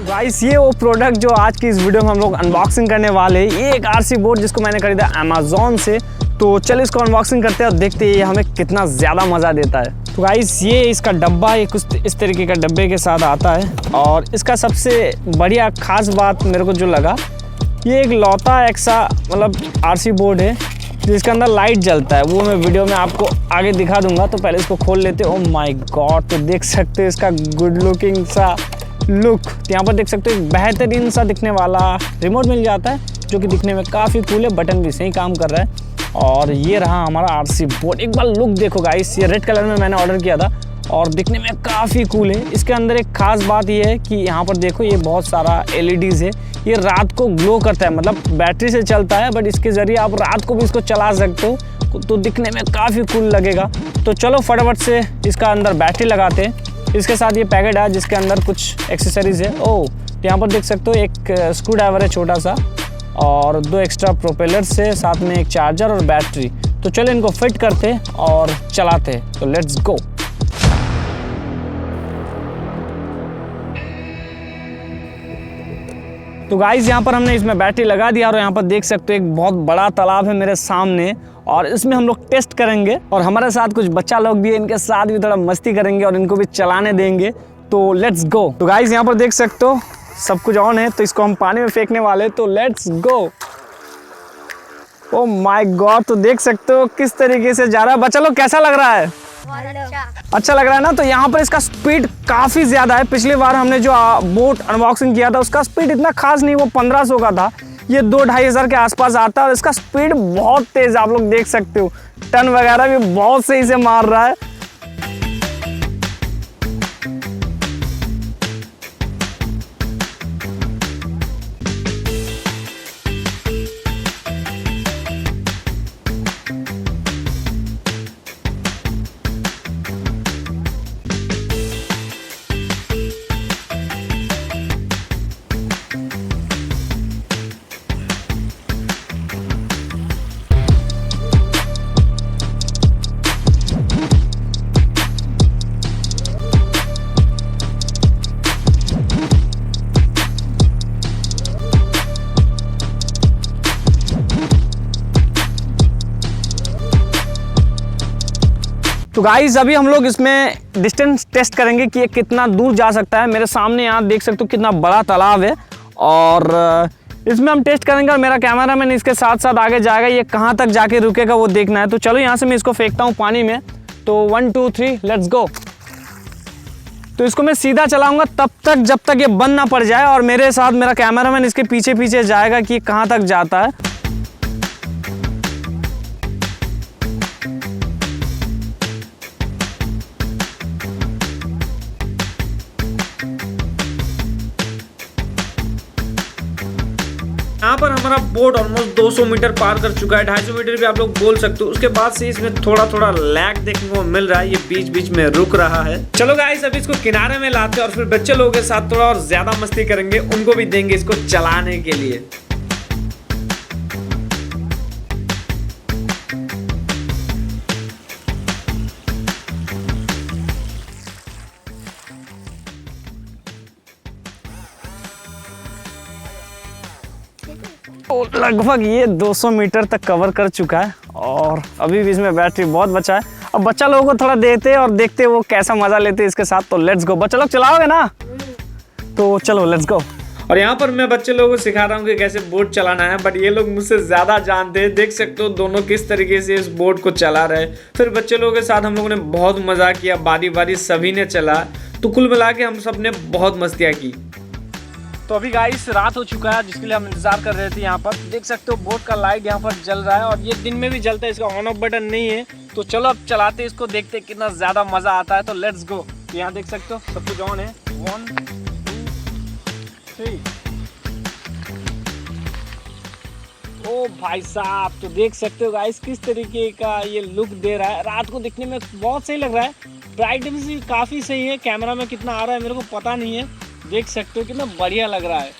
Guys ये वो product जो आज की इस वीडियो में हम लोग अनबॉक्सिंग करने वाले हैं, ये एक आरसी बोर्ड जिसको मैंने खरीदा अमेज़ॉन से। तो चलिए इसको अनबॉक्सिंग करते हैं और देखते हैं ये हमें कितना ज़्यादा मज़ा देता है। तो गाइस ये इसका डब्बा एक इस तरीके का डब्बे के साथ आता है और इसका सबसे बढ़िया खास बात मेरे को जो लगा, ये एक लौता एक्सा मतलब आरसी बोर्ड है जिसके अंदर लाइट जलता है। वो मैं वीडियो में आपको आगे दिखा दूंगा। तो पहले इसको खोल लेते हैं। ओह माय गॉड, तो देख सकते हो इसका गुड लुकिंग सा लुक। तो यहाँ पर देख सकते हो एक बेहतरीन सा दिखने वाला रिमोट मिल जाता है जो कि दिखने में काफ़ी कूल है। बटन भी सही काम कर रहा है। और ये रहा हमारा आरसी बोर्ड। एक बार लुक देखो गाइस, ये रेड कलर में मैंने ऑर्डर किया था और दिखने में काफ़ी कूल है। इसके अंदर एक खास बात ये है कि यहाँ पर देखो ये बहुत सारा LEDs है। ये रात को ग्लो करता है, मतलब बैटरी से चलता है बट इसके ज़रिए आप रात को भी इसको चला सकते हो, तो दिखने में काफ़ी कूल लगेगा। तो चलो फटाफट से इसका अंदर बैटरी लगाते हैं। इसके साथ ये पैकेट है जिसके अंदर कुछ एक्सेसरीज़ है। ओह, तो यहाँ पर देख सकते हो एक स्क्रू ड्राइवर है छोटा सा और 2 एक्स्ट्रा प्रोपेलर्स है, साथ में एक चार्जर और बैटरी। तो चलो इनको फिट करते और चलाते। तो लेट्स गो। तो गाइस यहाँ पर हमने इसमें बैटरी लगा दिया और यहाँ पर देख सकते हो एक बहुत बड़ा तालाब है मेरे सामने और इसमें हम लोग टेस्ट करेंगे और हमारे साथ कुछ बच्चा लोग भी है, इनके साथ भी थोड़ा मस्ती करेंगे और इनको भी चलाने देंगे। तो लेट्स गो। तो गाइस यहाँ पर देख सकते हो सब कुछ ऑन है, तो इसको हम पानी में फेंकने वाले। तो let's go. Oh my God, तो देख सकते हो किस तरीके से जा रहा है। बच्चा लोग कैसा लग रहा है? अच्छा लग रहा है ना। तो यहाँ पर इसका स्पीड काफ़ी ज़्यादा है। पिछली बार हमने जो बोट अनबॉक्सिंग किया था उसका स्पीड इतना खास नहीं, वो 1500 का था। ये 2-2.5 हज़ार के आसपास आता है और इसका स्पीड बहुत तेज़, आप लोग देख सकते हो। टर्न वगैरह भी बहुत सही से मार रहा है। तो गाइस अभी हम लोग इसमें डिस्टेंस टेस्ट करेंगे कि ये कितना दूर जा सकता है। मेरे सामने यहाँ देख सकते हो कितना बड़ा तालाब है और इसमें हम टेस्ट करेंगे और मेरा कैमरामैन इसके साथ साथ आगे जाएगा। ये कहाँ तक जाके रुकेगा वो देखना है। तो चलो यहाँ से मैं इसको फेंकता हूँ पानी में। तो 1 2 3 लेट्स गो। तो इसको मैं सीधा चलाऊंगा तब तक जब तक ये बंद ना पड़ जाए और मेरे साथ मेरा कैमरामैन इसके पीछे पीछे जाएगा कि कहाँ तक जाता है। यहाँ पर हमारा बोट ऑलमोस्ट 200 मीटर पार कर चुका है। 250 मीटर भी आप लोग बोल सकते हो। उसके बाद से इसमें थोड़ा थोड़ा लैग देखने को मिल रहा है, ये बीच बीच में रुक रहा है। चलो गाइस अभी इसको किनारे में लाते हैं और फिर बच्चे लोगों के साथ थोड़ा और ज्यादा मस्ती करेंगे, उनको भी देंगे इसको चलाने के लिए। तो लगभग ये 200 मीटर तक कवर कर चुका है और अभी भी इसमें बैटरी बहुत बचा है। अब बच्चा लोगों को थोड़ा देते और देखते वो कैसा मजा लेते इसके साथ। तो लेट्स गो। बच्चा लोग चलाओगे ना? तो चलो लेट्स गो। और यहाँ पर मैं बच्चे लोगों को सिखा रहा हूँ कि कैसे बोट चलाना है, बट ये लोग मुझसे ज़्यादा जानते हैं। देख सकते हो दोनों किस तरीके से इस बोट को चला रहे हैं। फिर बच्चे लोगों के साथ हम लोगों ने बहुत मज़ा किया, बारी बारी सभी ने चला। तो कुल मिला के हम सब ने बहुत मस्तियाँ की। तो अभी गाइस रात हो चुका है जिसके लिए हम इंतज़ार कर रहे थे। यहाँ पर देख सकते हो बोट का लाइट यहाँ पर जल रहा है और ये दिन में भी जलता है, इसका ऑन ऑफ बटन नहीं है। तो चलो अब चलाते इसको, देखते कितना ज़्यादा मज़ा आता है। तो लेट्स गो। यहाँ देख सकते हो सब कुछ ऑन है। 1 2 3। ओ भाई साहब, तो देख सकते हो गाइस किस तरीके का ये लुक दे रहा है। रात को दिखने में बहुत सही लग रहा है। ब्राइटनेस भी काफ़ी सही है। कैमरा में कितना आ रहा है मेरे को पता नहीं है। देख सकते हो कितना बढ़िया लग रहा है।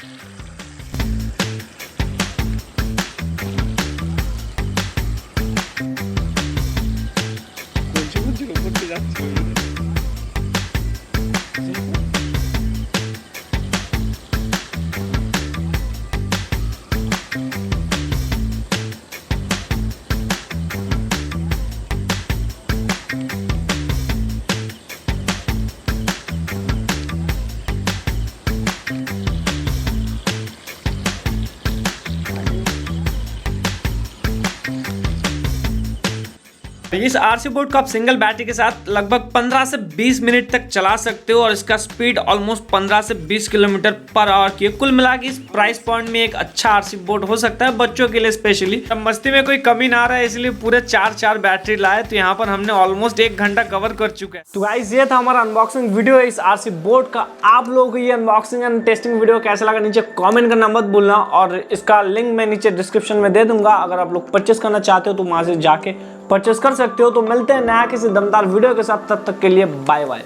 इस आरसी बोट को आप सिंगल बैटरी के साथ लगभग 15 से 20 मिनट तक चला सकते हो और इसका स्पीड ऑलमोस्ट 15 से 20 किलोमीटर पर आवर की है। कुल मिला के इस प्राइस पॉइंट में एक अच्छा आरसी बोट हो सकता है बच्चों के लिए स्पेशली। मस्ती में कोई कमी ना रहा है इसलिए पूरे 4 बैटरी लाए, तो यहाँ पर हमने ऑलमोस्ट 1 घंटा कवर कर चुका है। तो गाइस ये था हमारा अनबॉक्सिंग वीडियो इस आरसी बोट का। आप लोगों को ये अनबॉक्सिंग एंड टेस्टिंग वीडियो कैसा लगा नीचे कमेंट करना मत भूलना, और इसका लिंक मैं नीचे डिस्क्रिप्शन में दे दूंगा। अगर आप लोग परचेस करना चाहते हो तो वहां से जाके परचेस कर सकते हो। तो मिलते हैं नया किसी दमदार वीडियो के साथ, तब तक के लिए बाय बाय।